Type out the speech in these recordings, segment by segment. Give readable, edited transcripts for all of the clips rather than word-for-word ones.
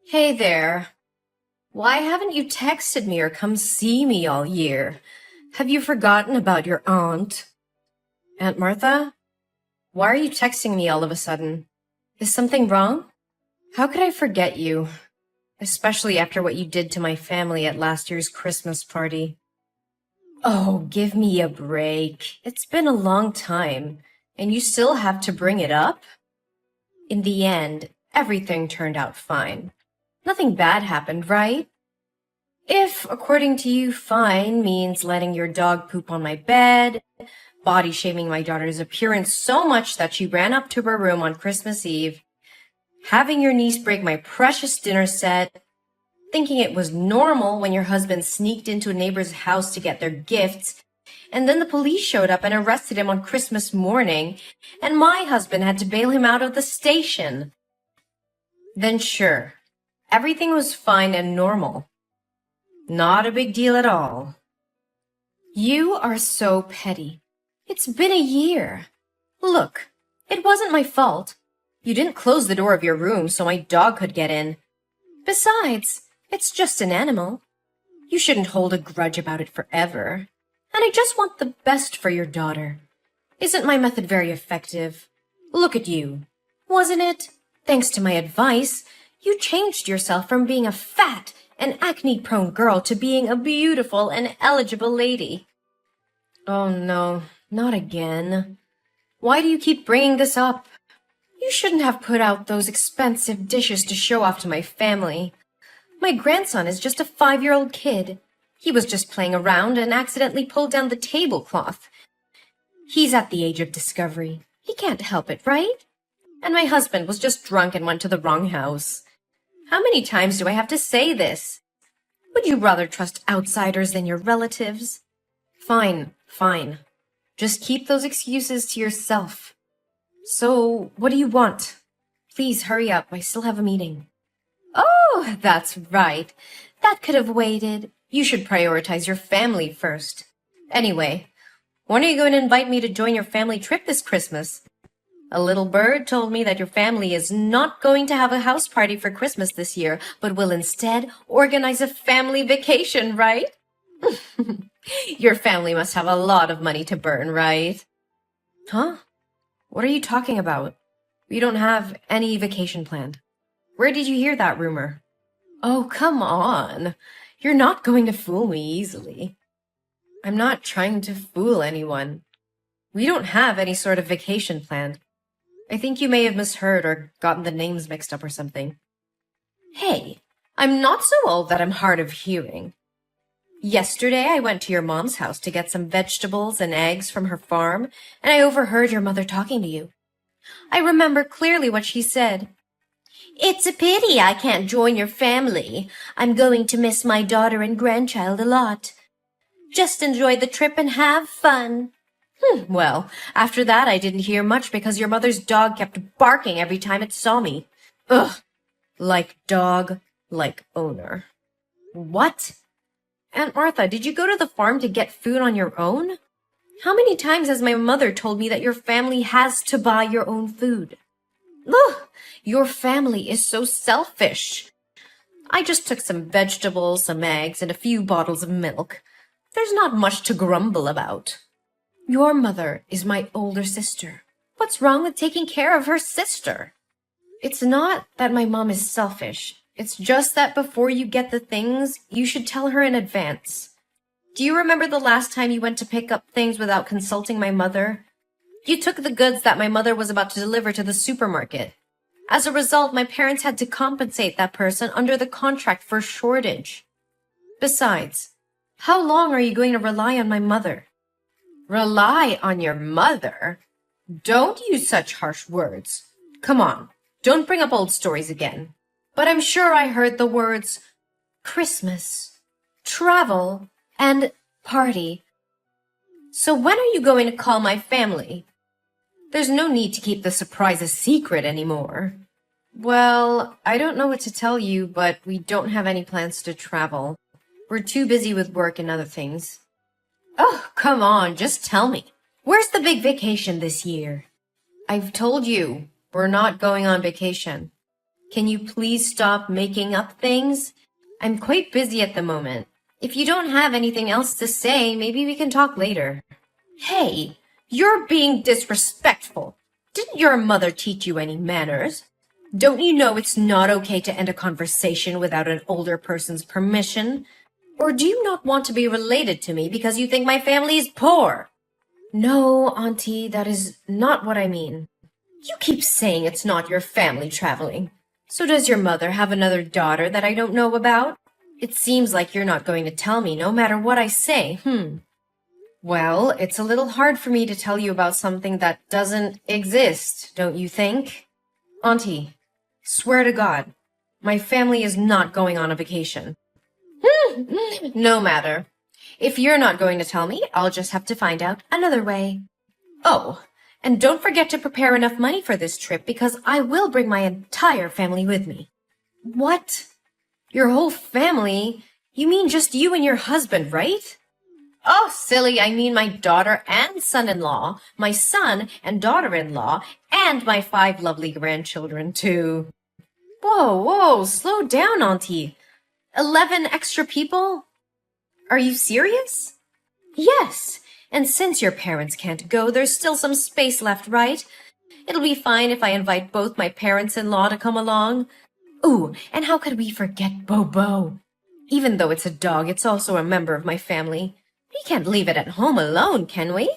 Hey there. Why haven't you texted me or come see me all year? Have you forgotten about your aunt? Aunt Martha? Why are you texting me all of a sudden? Is something wrong? How could I forget you? Especially after what you did to my family at last year's Christmas party. Oh, give me a break. It's been a long time, and you still have to bring it up? In the end, everything turned out fine. Nothing bad happened, right? If, according to you, fine means letting your dog poop on my bed, body shaming my daughter's appearance so much that she ran up to her room on Christmas Eve, having your niece break my precious dinner set, thinking it was normal when your husband sneaked into a neighbor's house to get their gifts, and then the police showed up and arrested him on Christmas morning, and my husband had to bail him out of the station. Then sure, everything was fine and normal. Not a big deal at all. You are so petty. It's been a year. Look, it wasn't my fault. You didn't close the door of your room so my dog could get in. Besides, it's just an animal. You shouldn't hold a grudge about it forever. And I just want the best for your daughter. Isn't my method very effective? Look at you. Wasn't it? Thanks to my advice, you changed yourself from being a fat and acne-prone girl to being a beautiful and eligible lady. Oh no, not again. Why do you keep bringing this up? You shouldn't have put out those expensive dishes to show off to my family. My grandson is just a 5-year-old kid. He was just playing around and accidentally pulled down the tablecloth. He's at the age of discovery. He can't help it, right? And my husband was just drunk and went to the wrong house. How many times do I have to say this? Would you rather trust outsiders than your relatives? Fine, fine. Just keep those excuses to yourself. So, what do you want? Please hurry up, I still have a meeting. Oh, that's right. That could have waited. You should prioritize your family first. Anyway, when are you going to invite me to join your family trip this Christmas? A little bird told me that your family is not going to have a house party for Christmas this year, but will instead organize a family vacation, right? Your family must have a lot of money to burn, right? Huh? What are you talking about? We don't have any vacation planned. Where did you hear that rumor? Oh, come on. You're not going to fool me easily. I'm not trying to fool anyone. We don't have any sort of vacation planned. I think you may have misheard or gotten the names mixed up or something. Hey, I'm not so old that I'm hard of hearing. Yesterday I went to your mom's house to get some vegetables and eggs from her farm, and I overheard your mother talking to you. I remember clearly what she said. It's a pity I can't join your family. I'm going to miss my daughter and grandchild a lot. Just enjoy the trip and have fun. Well, after that I didn't hear much because your mother's dog kept barking every time it saw me. Ugh. Like dog, like owner. What? Aunt Martha, did you go to the farm to get food on your own? How many times has my mother told me that your family has to buy your own food? Ugh, your family is so selfish. I just took some vegetables, some eggs, and a few bottles of milk. There's not much to grumble about. Your mother is my older sister. What's wrong with taking care of her sister? It's not that my mom is selfish. It's just that before you get the things, you should tell her in advance. Do you remember the last time you went to pick up things without consulting my mother? You took the goods that my mother was about to deliver to the supermarket. As a result, my parents had to compensate that person under the contract for shortage. Besides, how long are you going to rely on my mother? Rely on your mother? Don't use such harsh words. Come on, don't bring up old stories again. But I'm sure I heard the words Christmas, travel, and party. So when are you going to call my family? There's no need to keep the surprise a secret anymore. Well, I don't know what to tell you, but we don't have any plans to travel. We're too busy with work and other things. Oh, come on, just tell me. Where's the big vacation this year? I've told you, we're not going on vacation. Can you please stop making up things? I'm quite busy at the moment. If you don't have anything else to say, maybe we can talk later. Hey, you're being disrespectful. Didn't your mother teach you any manners? Don't you know it's not okay to end a conversation without an older person's permission? Or do you not want to be related to me because you think my family is poor? No, Auntie, that is not what I mean. You keep saying it's not your family traveling. So does your mother have another daughter that I don't know about? It seems like you're not going to tell me no matter what I say, Well, it's a little hard for me to tell you about something that doesn't exist, don't you think? Auntie, swear to God, my family is not going on a vacation. No matter. If you're not going to tell me, I'll just have to find out another way. Oh, and don't forget to prepare enough money for this trip because I will bring my entire family with me. What? Your whole family? You mean just you and your husband, right? Oh, silly, I mean my daughter and son-in-law, my son and daughter-in-law, and my 5 lovely grandchildren, too. Whoa, slow down, Auntie. 11 extra people? Are you serious? Yes, and since your parents can't go, there's still some space left, right? It'll be fine if I invite both my parents-in-law to come along. Ooh, and how could we forget Bobo? Even though it's a dog, it's also a member of my family. We can't leave it at home alone, can we?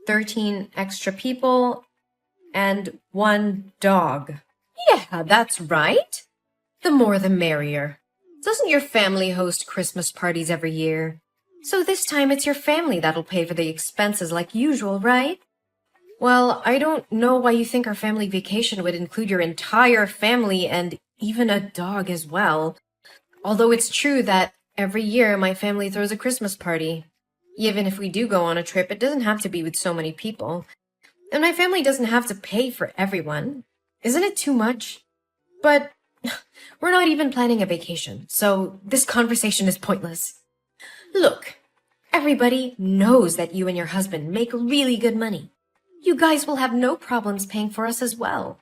13 extra people and 1 dog. Yeah, that's right. The more the merrier. Doesn't your family host Christmas parties every year? So this time it's your family that'll pay for the expenses like usual, right? Well, I don't know why you think our family vacation would include your entire family and even a dog as well. Although it's true that every year my family throws a Christmas party. Even if we do go on a trip, it doesn't have to be with so many people. And my family doesn't have to pay for everyone. Isn't it too much? But we're not even planning a vacation, so this conversation is pointless. Look, everybody knows that you and your husband make really good money. You guys will have no problems paying for us as well.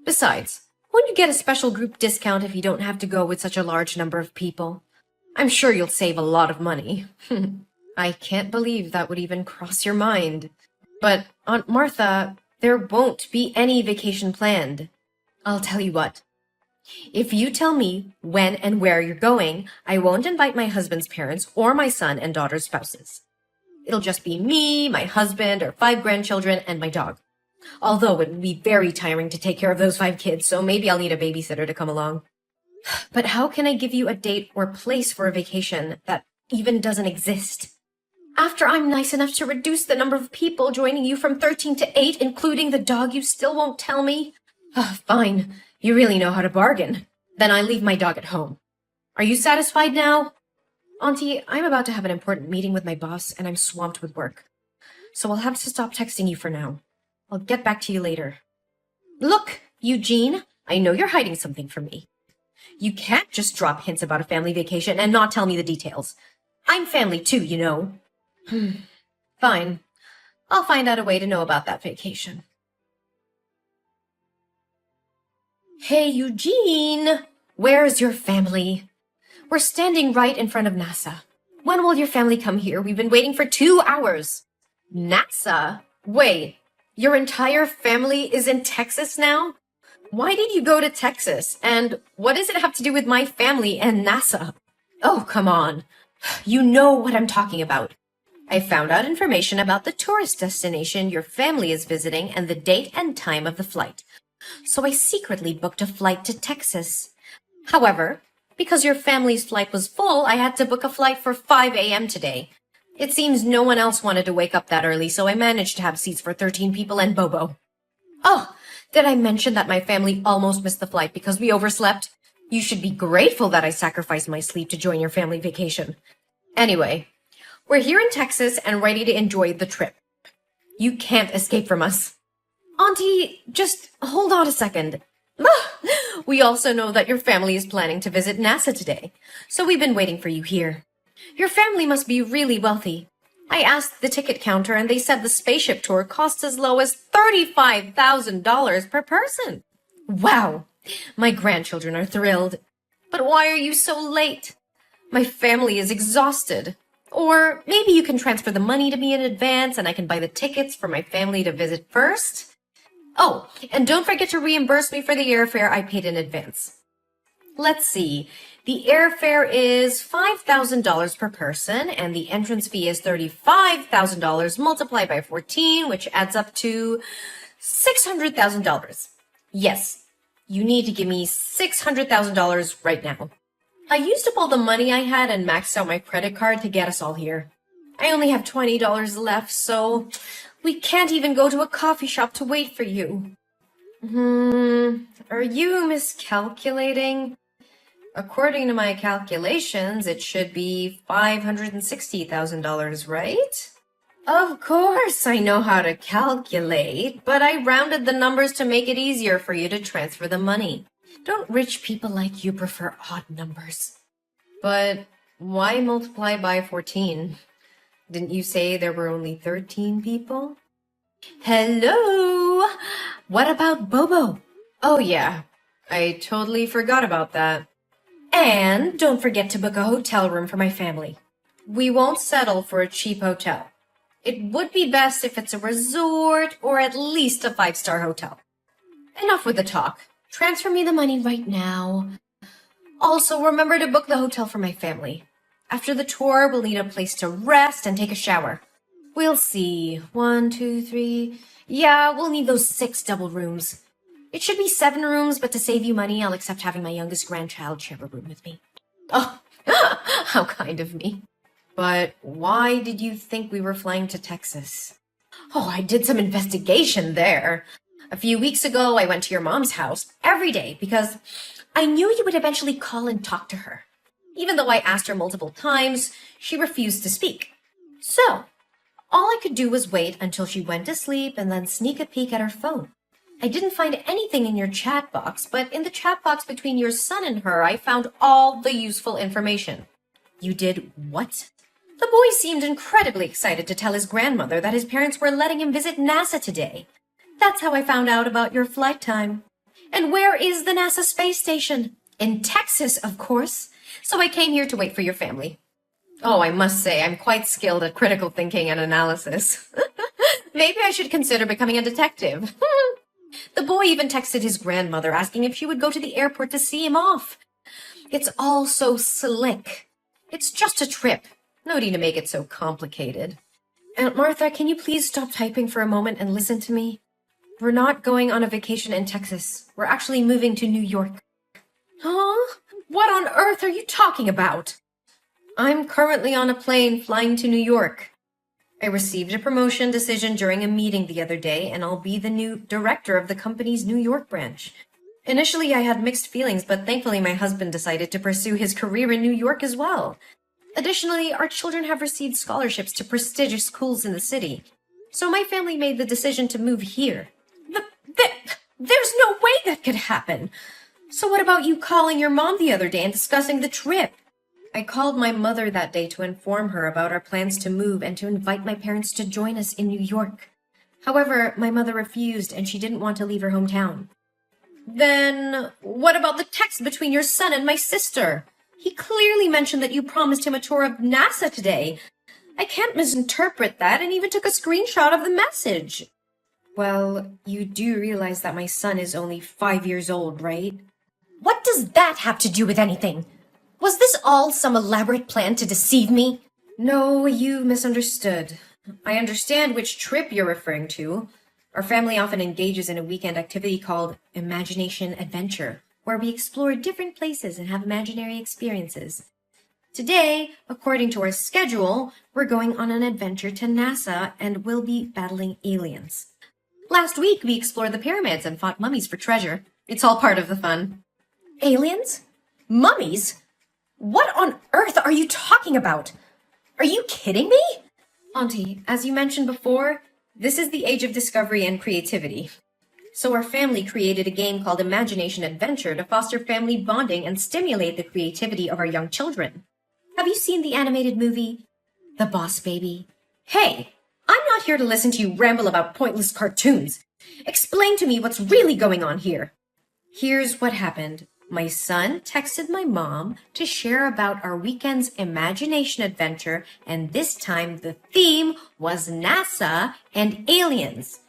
Besides, won't you get a special group discount if you don't have to go with such a large number of people? I'm sure you'll save a lot of money. I can't believe that would even cross your mind. But, Aunt Martha, there won't be any vacation planned. I'll tell you what. If you tell me when and where you're going, I won't invite my husband's parents or my son and daughter's spouses. It'll just be me, my husband, our 5 grandchildren, and my dog. Although it would be very tiring to take care of those 5 kids, so maybe I'll need a babysitter to come along. But how can I give you a date or place for a vacation that even doesn't exist? After I'm nice enough to reduce the number of people joining you from 13 to 8, including the dog, you still won't tell me? Fine. You really know how to bargain. Then I leave my dog at home. Are you satisfied now? Auntie, I'm about to have an important meeting with my boss, and I'm swamped with work. So I'll have to stop texting you for now. I'll get back to you later. Look, Eugene, I know you're hiding something from me. You can't just drop hints about a family vacation and not tell me the details. I'm family too, you know. Fine. I'll find out a way to know about that vacation. Hey, Eugene! Where's your family? We're standing right in front of NASA. When will your family come here? We've been waiting for 2 hours. NASA? Wait, your entire family is in Texas now? Why did you go to Texas? And what does it have to do with my family and NASA? Oh, come on. You know what I'm talking about. I found out information about the tourist destination your family is visiting and the date and time of the flight. So I secretly booked a flight to Texas. However, because your family's flight was full, I had to book a flight for 5 a.m. today. It seems no one else wanted to wake up that early, so I managed to have seats for 13 people and Bobo. Oh, did I mention that my family almost missed the flight because we overslept? You should be grateful that I sacrificed my sleep to join your family vacation. Anyway, we're here in Texas and ready to enjoy the trip. You can't escape from us. Auntie, just hold on a second. We also know that your family is planning to visit NASA today, so we've been waiting for you here. Your family must be really wealthy. I asked the ticket counter and they said the spaceship tour costs as low as $35,000 per person. Wow, My grandchildren are thrilled. But why are you so late? My family is exhausted. Or maybe you can transfer the money to me in advance and I can buy the tickets for my family to visit first. Oh, and don't forget to reimburse me for the airfare I paid in advance. Let's see. The airfare is $5,000 per person, and the entrance fee is $35,000 multiplied by 14, which adds up to $600,000. Yes, you need to give me $600,000 right now. I used up all the money I had and maxed out my credit card to get us all here. I only have $20 left, so we can't even go to a coffee shop to wait for you. Are you miscalculating? According to my calculations, it should be $560,000, right? Of course I know how to calculate, but I rounded the numbers to make it easier for you to transfer the money. Don't rich people like you prefer odd numbers? But why multiply by 14? Didn't you say there were only 13 people? Hello? What about Bobo? Oh yeah, I totally forgot about that. And don't forget to book a hotel room for my family. We won't settle for a cheap hotel. It would be best if it's a resort or at least a 5-star hotel. Enough with the talk. Transfer me the money right now. Also, remember to book the hotel for my family. After the tour, we'll need a place to rest and take a shower. We'll see. 1, 2, 3. Yeah, we'll need those 6 double rooms. It should be 7 rooms, but to save you money, I'll accept having my youngest grandchild share a room with me. Oh, how kind of me. But why did you think we were flying to Texas? Oh, I did some investigation there. A few weeks ago, I went to your mom's house every day because I knew you would eventually call and talk to her. Even though I asked her multiple times, she refused to speak. So, all I could do was wait until she went to sleep and then sneak a peek at her phone. I didn't find anything in your chat box, but in the chat box between your son and her, I found all the useful information. You did what? The boy seemed incredibly excited to tell his grandmother that his parents were letting him visit NASA today. That's how I found out about your flight time. And where is the NASA space station? In Texas, of course. So I came here to wait for your family. Oh, I must say, I'm quite skilled at critical thinking and analysis. Maybe I should consider becoming a detective. The boy even texted his grandmother asking if she would go to the airport to see him off. It's all so slick. It's just a trip. No need to make it so complicated. Aunt Martha, can you please stop typing for a moment and listen to me? We're not going on a vacation in Texas. We're actually moving to New York. Huh? What on earth are you talking about? I'm currently on a plane flying to New York. I received a promotion decision during a meeting the other day, and I'll be the new director of the company's New York branch. Initially, I had mixed feelings, but thankfully my husband decided to pursue his career in New York as well. Additionally, our children have received scholarships to prestigious schools in the city, so my family made the decision to move here. There's no way that could happen. So what about you calling your mom the other day and discussing the trip? I called my mother that day to inform her about our plans to move and to invite my parents to join us in New York. However, my mother refused and she didn't want to leave her hometown. Then, what about the text between your son and my sister? He clearly mentioned that you promised him a tour of NASA today. I can't misinterpret that and even took a screenshot of the message. Well, you do realize that my son is only 5 years old, right? What does that have to do with anything? Was this all some elaborate plan to deceive me? No, you misunderstood. I understand which trip you're referring to. Our family often engages in a weekend activity called Imagination Adventure, where we explore different places and have imaginary experiences. Today, according to our schedule, we're going on an adventure to NASA and we'll be battling aliens. Last week, we explored the pyramids and fought mummies for treasure. It's all part of the fun. Aliens? Mummies? What on earth are you talking about? Are you kidding me? Auntie, as you mentioned before, this is the age of discovery and creativity. So our family created a game called Imagination Adventure to foster family bonding and stimulate the creativity of our young children. Have you seen the animated movie, The Boss Baby? Hey, I'm not here to listen to you ramble about pointless cartoons. Explain to me what's really going on here. Here's what happened. My son texted my mom to share about our weekend's imagination adventure, and this time the theme was NASA and aliens.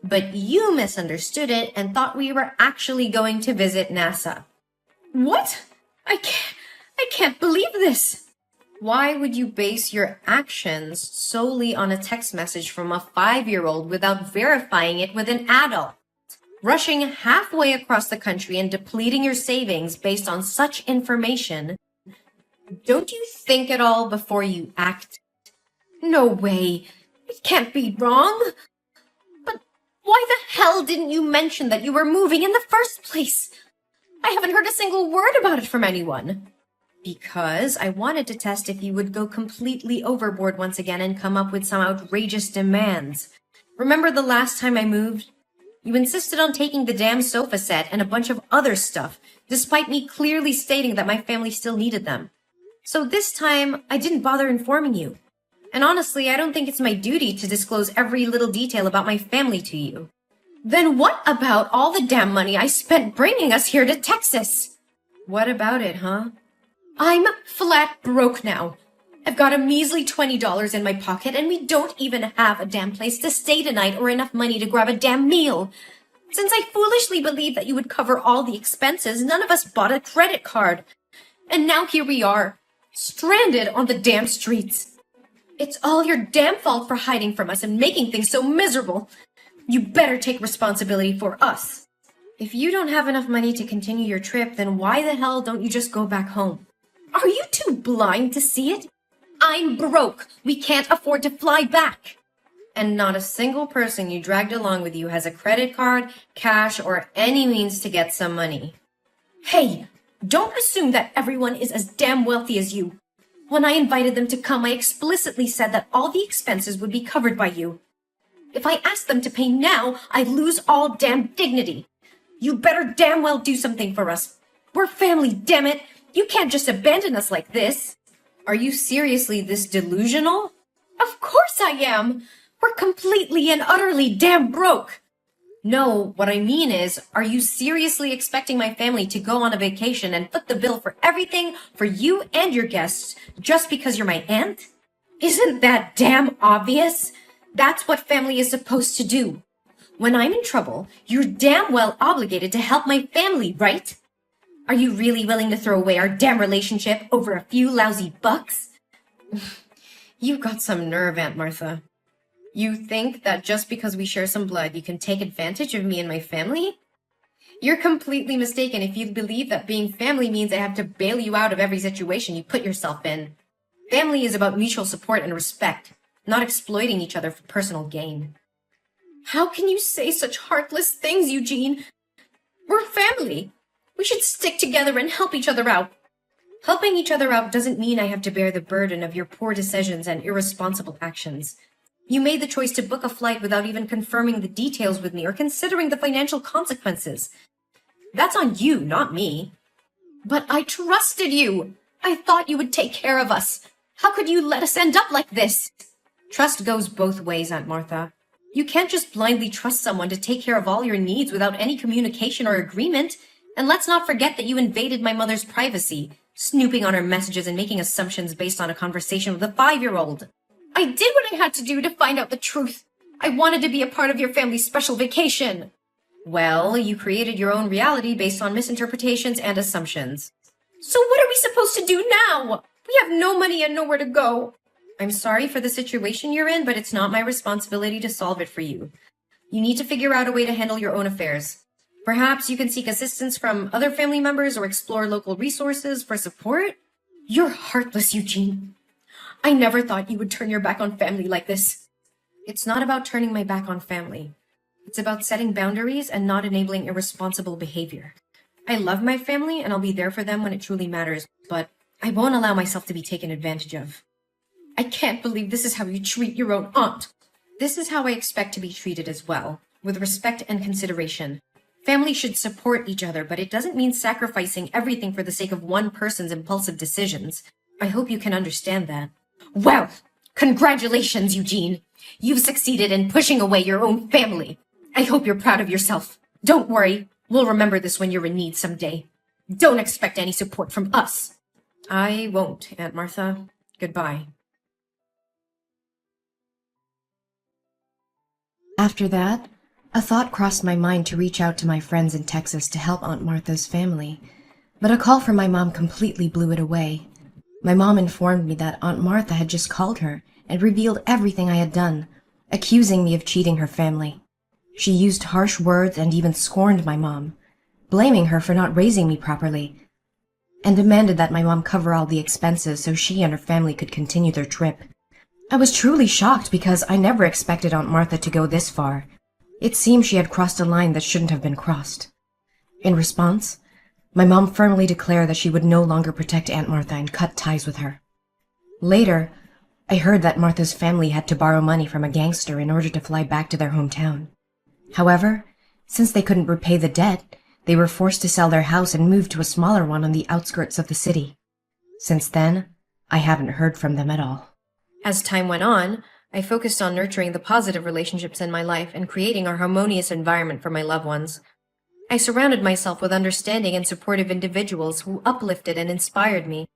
But you misunderstood it and thought we were actually going to visit NASA. What? I can't believe this. Why would you base your actions solely on a text message from a 5-year-old without verifying it with an adult? Rushing halfway across the country and depleting your savings based on such information. Don't you think at all before you act? No way. It can't be wrong. But why the hell didn't you mention that you were moving in the first place? I haven't heard a single word about it from anyone. Because I wanted to test if you would go completely overboard once again and come up with some outrageous demands. Remember the last time I moved? You insisted on taking the damn sofa set and a bunch of other stuff, despite me clearly stating that my family still needed them. So this time, I didn't bother informing you. And honestly, I don't think it's my duty to disclose every little detail about my family to you. Then what about all the damn money I spent bringing us here to Texas? What about it, huh? I'm flat broke now. I've got a measly $20 in my pocket, and we don't even have a damn place to stay tonight or enough money to grab a damn meal. Since I foolishly believed that you would cover all the expenses, none of us bought a credit card. And now here we are, stranded on the damn streets. It's all your damn fault for hiding from us and making things so miserable. You better take responsibility for us. If you don't have enough money to continue your trip, then why the hell don't you just go back home? Are you too blind to see it? I'm broke. We can't afford to fly back. And not a single person you dragged along with you has a credit card, cash, or any means to get some money. Hey, don't assume that everyone is as damn wealthy as you. When I invited them to come, I explicitly said that all the expenses would be covered by you. If I asked them to pay now, I'd lose all damn dignity. You better damn well do something for us. We're family, damn it. You can't just abandon us like this. Are you seriously this delusional? Of course I am. We're completely and utterly damn broke. No, what I mean is, are you seriously expecting my family to go on a vacation and foot the bill for everything for you and your guests just because you're my aunt? Isn't that damn obvious? That's what family is supposed to do. When I'm in trouble, you're damn well obligated to help my family, right? Are you really willing to throw away our damn relationship over a few lousy bucks? You've got some nerve, Aunt Martha. You think that just because we share some blood, you can take advantage of me and my family? You're completely mistaken if you believe that being family means I have to bail you out of every situation you put yourself in. Family is about mutual support and respect, not exploiting each other for personal gain. How can you say such heartless things, Eugene? We're family. We should stick together and help each other out. Helping each other out doesn't mean I have to bear the burden of your poor decisions and irresponsible actions. You made the choice to book a flight without even confirming the details with me or considering the financial consequences. That's on you, not me. But I trusted you. I thought you would take care of us. How could you let us end up like this? Trust goes both ways, Aunt Martha. You can't just blindly trust someone to take care of all your needs without any communication or agreement. And let's not forget that you invaded my mother's privacy, snooping on her messages and making assumptions based on a conversation with a 5-year-old. I did what I had to do to find out the truth. I wanted to be a part of your family's special vacation. Well, you created your own reality based on misinterpretations and assumptions. So what are we supposed to do now? We have no money and nowhere to go. I'm sorry for the situation you're in, but it's not my responsibility to solve it for you. You need to figure out a way to handle your own affairs. Perhaps you can seek assistance from other family members or explore local resources for support. You're heartless, Eugene. I never thought you would turn your back on family like this. It's not about turning my back on family. It's about setting boundaries and not enabling irresponsible behavior. I love my family and I'll be there for them when it truly matters, but I won't allow myself to be taken advantage of. I can't believe this is how you treat your own aunt. This is how I expect to be treated as well, with respect and consideration. Family should support each other, but it doesn't mean sacrificing everything for the sake of one person's impulsive decisions. I hope you can understand that. Well, congratulations, Eugene. You've succeeded in pushing away your own family. I hope you're proud of yourself. Don't worry. We'll remember this when you're in need someday. Don't expect any support from us. I won't, Aunt Martha. Goodbye. After that, a thought crossed my mind to reach out to my friends in Texas to help Aunt Martha's family, but a call from my mom completely blew it away. My mom informed me that Aunt Martha had just called her and revealed everything I had done, accusing me of cheating her family. She used harsh words and even scorned my mom, blaming her for not raising me properly, and demanded that my mom cover all the expenses so she and her family could continue their trip. I was truly shocked because I never expected Aunt Martha to go this far. It seemed she had crossed a line that shouldn't have been crossed. In response, my mom firmly declared that she would no longer protect Aunt Martha and cut ties with her. Later, I heard that Martha's family had to borrow money from a gangster in order to fly back to their hometown. However, since they couldn't repay the debt, they were forced to sell their house and move to a smaller one on the outskirts of the city. Since then, I haven't heard from them at all. As time went on, I focused on nurturing the positive relationships in my life and creating a harmonious environment for my loved ones. I surrounded myself with understanding and supportive individuals who uplifted and inspired me.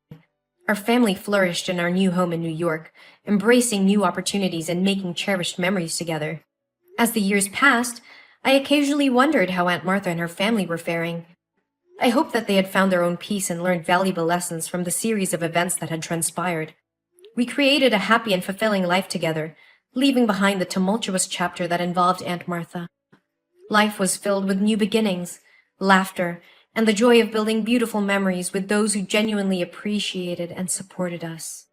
Our family flourished in our new home in New York, embracing new opportunities and making cherished memories together. As the years passed, I occasionally wondered how Aunt Martha and her family were faring. I hoped that they had found their own peace and learned valuable lessons from the series of events that had transpired. We created a happy and fulfilling life together, leaving behind the tumultuous chapter that involved Aunt Martha. Life was filled with new beginnings, laughter, and the joy of building beautiful memories with those who genuinely appreciated and supported us.